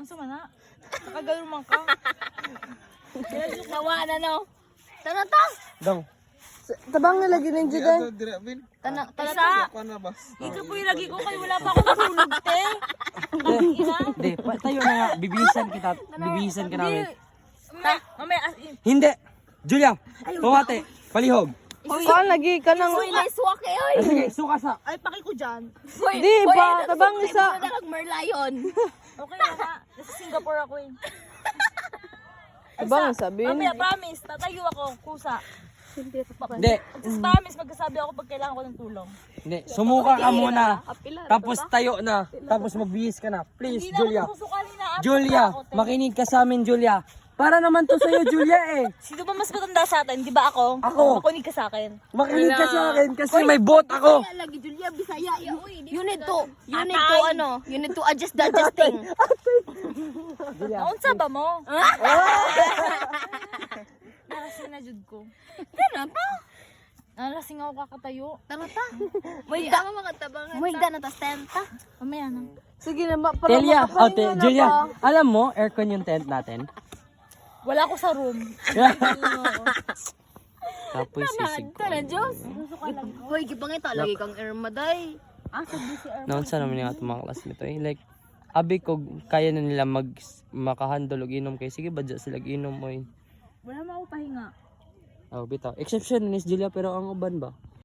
sumana. Nakagaluman ka. Nawa na no. Tana ta. Dong. Tabang nilagay ng Juday. Tana Isa. Ikaw po yung lagi ko kayo. Wala pa ako natulog, te. Hindi, tayo na nga. Bibihisan ka namin. Mamaya, Hindi! Julia! Pumate! Palihog! Kuan lagi ka nang... Uy, naiswak eh, oy. Sige, suka sa! ay paki ko dyan. Uy, Di uy, ba? ano, Tabang subscribe isa. mo na lang Merlion. Okay na nga. Nasa Singapore ako eh. Tabang sabihin. Mamaya, promise. Tatayo ako. Kusa. Hindi, Tapos promise, magkasabi ako pag kailangan ko ng tulong. hindi. Sumuka ka muna. Apila. Tapos tayo na. Tapos magbihis ka na. Please, Hindi na Julia. ako susukali na. Julia, makinig ka sa amin, Julia. Para naman to sa'yo, Julia eh. Sino ba mas matanda sa atin? Di ba ako? Ako. Makunig ka sa akin. Makinig ka sa akin kasi may bot ako. Kaya lagi Julia Bisaya. You need to adjust the adjusting. Naunsa ba mo? Narasing na jud ko. Tana pa. Narasing ako kakatayo. Tana ta. Muigda mo mga tabangan. Muigda na ta tenta. Mamaya na. Sige na, para Telia, makapahinga na Julia, ba? alam mo, aircon yung tent natin. Wala ako sa room. Kapoy sisig ko. Tana Diyos. Hoy, gipangita lagi kang ermaday. Naunsa naman yung atong mga classmate eh. Like, abi ko kaya na nila makahandle og inom kay sige badya sila inom oy. Wala mo ako pahinga. Oh, bitaw. Exception ni Julia pero ang uban ba?